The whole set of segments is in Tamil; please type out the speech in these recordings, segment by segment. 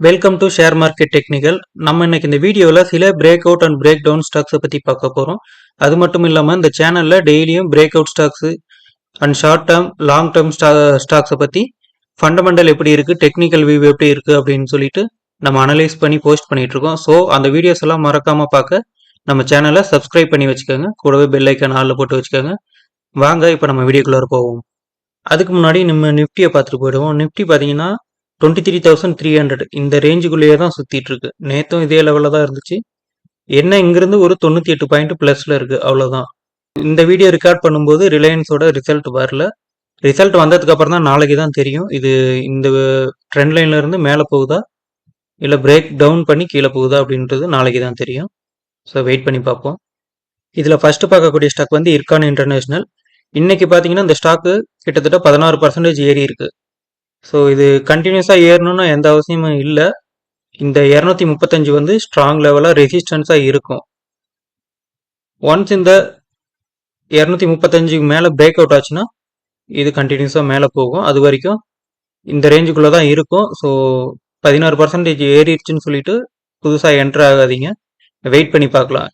Welcome to share market technical. நம்ம இன்னைக்கு இந்த வீடியோவில் சில break out and break down ஸ்டாக்ஸை பற்றி பார்க்க போகிறோம். அது மட்டும் இல்லாமல் இந்த சேனலில் டெய்லியும் break out stocks and short term long term ஸ்டாக்ஸை பற்றி ஃபண்டமெண்டல் எப்படி இருக்குது, டெக்னிக்கல் வியூ எப்படி இருக்குது அப்படின்னு சொல்லிட்டு நம்ம அனலைஸ் பண்ணி போஸ்ட் பண்ணிட்டு இருக்கோம். ஸோ அந்த வீடியோஸ் எல்லாம் மறக்காமல் பார்க்க நம்ம சேனலை சப்ஸ்கிரைப் பண்ணி வச்சுக்கோங்க. கூடவே பெல் ஐக்கான் ஆளில் போட்டு வச்சுக்கோங்க. வாங்க இப்போ நம்ம வீடியோக்குள்ளே போவோம். அதுக்கு முன்னாடி நம்ம நிஃப்டியை பார்த்துட்டு போயிடுவோம். நிஃப்டி பார்த்தீங்கன்னா 23,300 இந்த ரேஞ்சுக்குள்ளேயே தான் சுத்திட்டு இருக்கு. நேத்தும் இதே லெவலில் தான் இருந்துச்சு. என்ன இங்கிருந்து ஒரு 98 பாயிண்ட் பிளஸ்ல இருக்கு, அவ்வளோதான். இந்த வீடியோ ரெக்கார்ட் பண்ணும்போது ரிலையன்ஸோட ரிசல்ட் வரல. ரிசல்ட் வந்ததுக்கு அப்புறம் தான் நாளைக்கு தான் தெரியும் இது இந்த ட்ரெண்ட் லைன்ல இருந்து மேலே போகுதா இல்லை பிரேக் டவுன் பண்ணி கீழே போகுதா அப்படின்றது நாளைக்கு தான் தெரியும். ஸோ வெயிட் பண்ணி பார்ப்போம். இதில் ஃபர்ஸ்ட் பார்க்கக்கூடிய ஸ்டாக் வந்து இர்கான் இன்டர்நேஷனல். இன்னைக்கு பார்த்தீங்கன்னா இந்த ஸ்டாக்கு கிட்டத்தட்ட 16% ஏறி இருக்கு. ஸோ இது கண்டினியூஸாக ஏறணும்னு எந்த அவசியமும் இல்லை. இந்த 235 வந்து ஸ்ட்ராங் லெவலாக ரெசிஸ்டன்ஸாக இருக்கும். ஒன்ஸ் இந்த 235க்கு மேலே பிரேக் அவுட் ஆச்சுன்னா இது கண்டினியூஸாக மேலே போகும். அது வரைக்கும் இந்த ரேஞ்சுக்குள்ளே தான் இருக்கும். ஸோ 16% ஏறிடுச்சுன்னு சொல்லிட்டு புதுசாக என்ட்ரு ஆகாதீங்க, வெயிட் பண்ணி பார்க்கலாம்.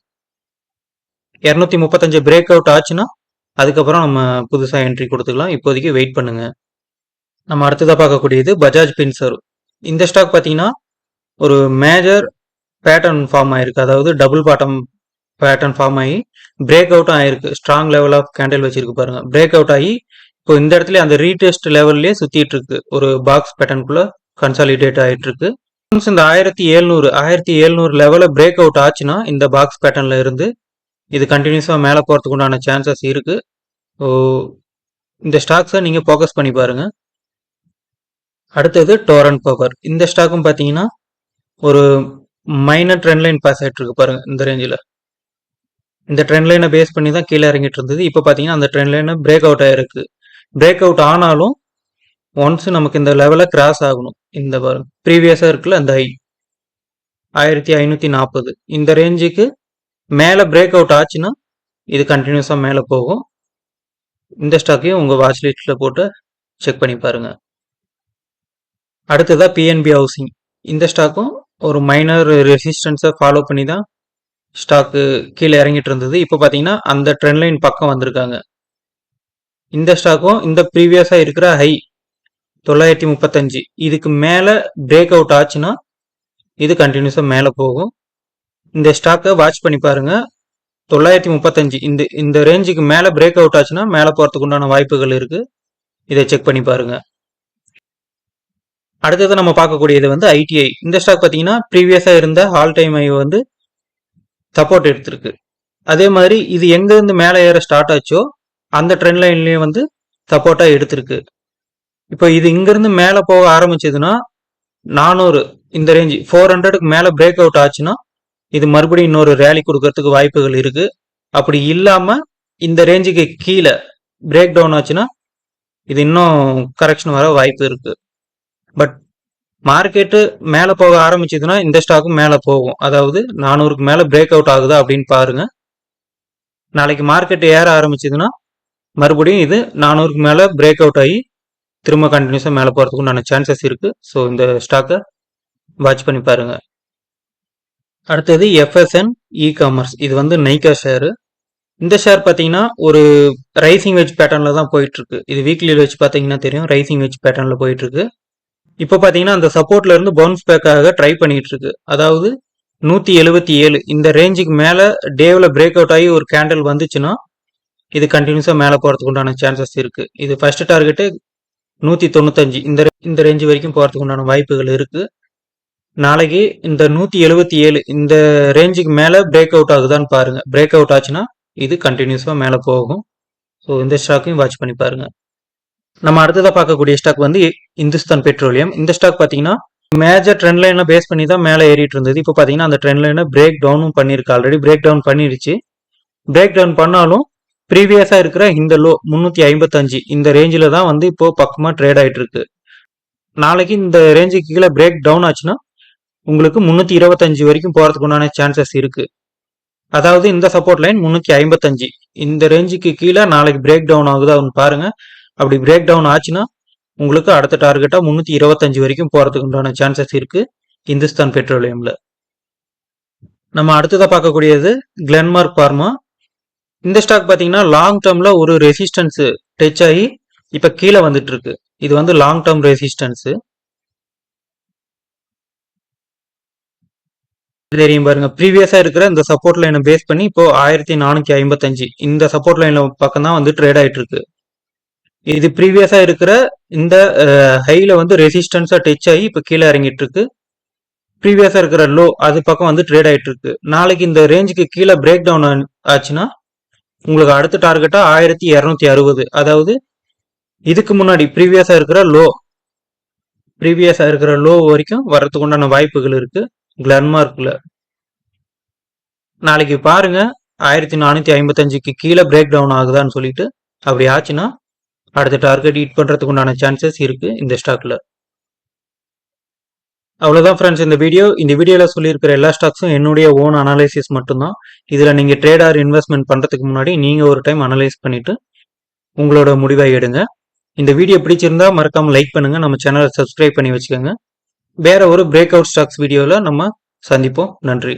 235 பிரேக் அவுட் ஆச்சுன்னா அதுக்கப்புறம் நம்ம புதுசாக என்ட்ரி கொடுத்துக்கலாம். இப்போதைக்கு வெயிட் பண்ணுங்க. நம்ம அடுத்ததாக பார்க்கக்கூடியது பஜாஜ் பின்சர்வ். இந்த ஸ்டாக் பார்த்தீங்கன்னா ஒரு மேஜர் பேட்டர்ன் ஃபார்ம் ஆயிருக்கு. அதாவது டபுள் பாட்டம் பேட்டர்ன் ஃபார்ம் ஆகி பிரேக் அவுட்டும் ஆயிருக்கு. ஸ்ட்ராங் லெவல் ஆஃப் கேண்டில் வச்சிருக்கு பாருங்க. பிரேக் அவுட் ஆகி இப்போ இந்த இடத்துல அந்த ரீடெஸ்ட் லெவல்லே சுத்திட்டு இருக்கு. ஒரு பாக்ஸ் பேட்டர்னுக்குள்ள கன்சாலிடேட் ஆயிட்டு இருக்கு. இந்த 1700 லெவல பிரேக் அவுட் ஆச்சுன்னா இந்த பாக்ஸ் பேட்டர்ன்ல இருந்து இது கண்டினியூஸா மேலே போறதுக்கு உண்டான சான்சஸ் இருக்கு. ஸோ இந்த ஸ்டாக்ஸை நீங்க ஃபோக்கஸ் பண்ணி பாருங்க. அடுத்தது டோரண்ட் பவர். இந்த ஸ்டாக்கும் பார்த்தீங்கன்னா ஒரு மைனர் ட்ரெண்ட் லைன் பாஸ் ஆகிட்டு இருக்கு பாருங்க. இந்த ரேஞ்சில் இந்த ட்ரெண்ட் லைனை பேஸ் பண்ணி தான் கீழே இறங்கிட்டு இருந்தது. இப்போ பார்த்தீங்கன்னா அந்த ட்ரெண்ட் லைனை பிரேக் அவுட் ஆயிருக்கு. பிரேக் அவுட் ஆனாலும் ஒன்ஸ் நமக்கு இந்த லெவலை கிராஸ் ஆகணும். இந்த ப்ரீவியஸாக இருக்குல்ல அந்த 1540 இந்த ரேஞ்சுக்கு மேலே பிரேக் அவுட் ஆச்சுன்னா இது கண்டினியூஸாக மேலே போகும். இந்த ஸ்டாக்கையும் உங்கள் வாட்ச் லிஸ்ட்டில் போட்டு செக் பண்ணி பாருங்க. அடுத்ததா பிஎன்பி ஹவுசிங். இந்த ஸ்டாக்கும் ஒரு மைனர் ரெசிஸ்டன்ஸை ஃபாலோ பண்ணி தான் ஸ்டாக்கு கீழே இறங்கிட்டு இருந்தது. இப்போ பார்த்தீங்கன்னா அந்த ட்ரெண்ட் லைன் பக்கம் வந்திருக்காங்க. இந்த ஸ்டாக்கும் இந்த ப்ரீவியஸாக இருக்கிற ஹை 935 இதுக்கு மேலே பிரேக் அவுட் ஆச்சுன்னா இது கண்டினியூஸாக மேலே போகும். இந்த ஸ்டாக்கை வாட்ச் பண்ணி பாருங்க. 935 இந்த ரேஞ்சுக்கு மேலே பிரேக் அவுட் ஆச்சுன்னா மேலே போகிறதுக்கு உண்டான வாய்ப்புகள் இருக்கு. இதை செக் பண்ணி பாருங்க. அடுத்தது நம்ம பார்க்கக்கூடியது வந்து ஐடிஐ. இந்த ஸ்டாக் பார்த்தீங்கன்னா ப்ரீவியஸாக இருந்த ஆல் டைம் ஐ வந்து சப்போர்ட் எடுத்திருக்கு. அதே மாதிரி இது எங்கேருந்து மேலே ஏற ஸ்டார்ட் ஆச்சோ அந்த ட்ரெண்ட் லைன்லேயே வந்து சப்போர்ட்டாக எடுத்திருக்கு. இப்போ இது இங்கேருந்து மேலே போக ஆரம்பிச்சதுன்னா 400 இந்த ரேஞ்சு 400க்கு மேலே பிரேக் அவுட் ஆச்சுன்னா இது மறுபடியும் இன்னொரு ரேலி கொடுக்கறதுக்கு வாய்ப்புகள் இருக்கு. அப்படி இல்லாமல் இந்த ரேஞ்சுக்கு கீழே பிரேக் டவுன் ஆச்சுன்னா இது இன்னும் கரெக்ஷன் வர வாய்ப்பு இருக்கு. பட் மார்க்கெட்டு மேலே போக ஆரம்பிச்சதுன்னா இந்த ஸ்டாக்கும் மேலே போகும். அதாவது 400க்கு மேலே பிரேக் அவுட் ஆகுதா அப்படின்னு பாருங்க. நாளைக்கு மார்க்கெட் ஏற ஆரம்பிச்சதுன்னா மறுபடியும் இது 400க்கு மேலே பிரேக் அவுட் ஆகி திரும்ப கண்டினியூஸாக மேலே போகிறதுக்கு உண்டான சான்சஸ் இருக்கு. ஸோ இந்த ஸ்டாக்கை வாட்ச் பண்ணி பாருங்க. அடுத்தது எஃப்எஸ்என் இ காமர்ஸ். இது வந்து நைக்கா ஷேரு. இந்த ஷேர் பார்த்தீங்கன்னா ஒரு ரைசிங் வெஜ் பேட்டர்னில் தான் போயிட்டு இருக்கு. இது வீக்லியில் வச்சு பார்த்தீங்கன்னா தெரியும், ரைசிங் வெஜ் பேட்டர்னில் போயிட்டு இருக்கு. இப்போ பார்த்தீங்கன்னா அந்த சப்போர்ட்ல இருந்து பவுன்ஸ் பேக்காக ட்ரை பண்ணிட்டு இருக்கு. அதாவது 177 இந்த ரேஞ்சுக்கு மேலே டேவில் பிரேக் அவுட் ஆகி ஒரு கேண்டில் வந்துச்சுன்னா இது கண்டினியூஸாக மேலே போகிறதுக்கு உண்டான சான்சஸ் இருக்கு. இது ஃபர்ஸ்ட் டார்கெட்டு 195 இந்த ரேஞ்சு வரைக்கும் போகிறதுக்கு உண்டான வாய்ப்புகள் இருக்கு. நாளைக்கு இந்த 177 இந்த ரேஞ்சுக்கு மேலே பிரேக் அவுட் ஆகுதான்னு பாருங்க. பிரேக் அவுட் ஆச்சுன்னா இது கண்டினியூஸாக மேலே போகும். ஸோ இந்த ஸ்டாக்கையும் வாட்ச் பண்ணி பாருங்க. நம்ம அடுத்ததாக பார்க்கக்கூடிய ஸ்டாக் வந்து இந்துஸ்தான் பெட்ரோலியம். இந்த ஸ்டாக் பார்த்தீங்கன்னா மேஜர் ட்ரெண்ட் லைனை பேஸ் பண்ணி தான் மேலே ஏறிட்டு இருந்தது. இப்போ பார்த்தீங்கன்னா அந்த ட்ரெண்ட் லைனை பிரேக் டவுனும் பண்ணியிருக்கு. ஆல்ரெடி பிரேக் டவுன் பண்ணிடுச்சு. பிரேக் டவுன் பண்ணாலும் ப்ரீவியஸாக இருக்கிற இந்த லோ 355 இந்த ரேஞ்சில் தான் வந்து இப்போ பக்கமாக ட்ரேட் ஆகிட்டு இருக்கு. நாளைக்கு இந்த ரேஞ்சுக்கு கீழே பிரேக் டவுன் ஆச்சுன்னா உங்களுக்கு 325 வரைக்கும் போகிறதுக்கு உண்டான சான்சஸ் இருக்கு. அதாவது இந்த சப்போர்ட் லைன் 355 இந்த ரேஞ்சுக்கு கீழே நாளைக்கு பிரேக் டவுன் ஆகுதா பாருங்க. அப்படி பிரேக் டவுன் ஆச்சுன்னா உங்களுக்கு அடுத்த டார்கெட்டா 325 வரைக்கும் போறதுக்கு உண்டான சான்சஸ் இருக்கு. இந்துஸ்தான் பெட்ரோலியம்ல. நம்ம அடுத்ததா பார்க்கக்கூடியது கிளென்மார்க் பார்மா. இந்த ஸ்டாக் பார்த்தீங்கன்னா லாங் டேர்ம்ல ஒரு ரெசிஸ்டன்ஸ் டச் ஆகி இப்ப கீழே வந்துட்டு இருக்கு. இது வந்து லாங் டேர்ம் ரெசிஸ்டன்ஸ் தெரியும் பாருங்க. ப்ரீவியஸா இருக்கிற இந்த சப்போர்ட் லைனை பேஸ் பண்ணி இப்போ 1455 இந்த சப்போர்ட் லைன்ல பக்கம் தான் வந்து ட்ரேட் ஆயிட்டு இருக்கு. இது ப்ரீவியஸா இருக்கிற இந்த ஹைல வந்து ரெசிஸ்டன்ஸா டச் ஆகி இப்ப கீழே இறங்கிட்டு இருக்கு. ப்ரீவியஸா இருக்கிற லோ அது பக்கம் வந்து ட்ரேட் ஆயிட்டு இருக்கு. நாளைக்கு இந்த ரேஞ்சுக்கு கீழே பிரேக் டவுன் ஆச்சுன்னா உங்களுக்கு அடுத்த டார்கெட்டா 1260, அதாவது இதுக்கு முன்னாடி ப்ரீவியஸா இருக்கிற லோ வரைக்கும் வர்றதுக்கு உண்டான வாய்ப்புகள் இருக்கு கிளென்மார்க்ல. நாளைக்கு பாருங்க 1455க்கு கீழே பிரேக் டவுன் ஆகுதான்னு சொல்லிட்டு. அப்படி ஆச்சுன்னா அடுத்த டார்கெட் ஹிட் பண்றதுக்கு உண்டான சான்சஸ் இருக்கு இந்த ஸ்டாக்ல. அவ்வளவுதான் ஃப்ரெண்ட்ஸ் இந்த வீடியோல சொல்லியிருக்கிற எல்லா ஸ்டாக்ஸும் என்னுடைய ஓன் அனாலிசிஸ் மட்டும்தான். இதுல நீங்க ட்ரேட் ஆர் இன்வெஸ்ட்மெண்ட் பண்றதுக்கு முன்னாடி நீங்க ஒரு டைம் அனலைஸ் பண்ணிட்டு உங்களோட முடிவை எடுங்க. இந்த வீடியோ பிடிச்சிருந்தா மறக்காம லைக் பண்ணுங்க, நம்ம சேனலை சப்ஸ்கிரைப் பண்ணி வச்சுக்கோங்க. வேற ஒரு பிரேக் அவுட் ஸ்டாக்ஸ் வீடியோல நம்ம சந்திப்போம். நன்றி.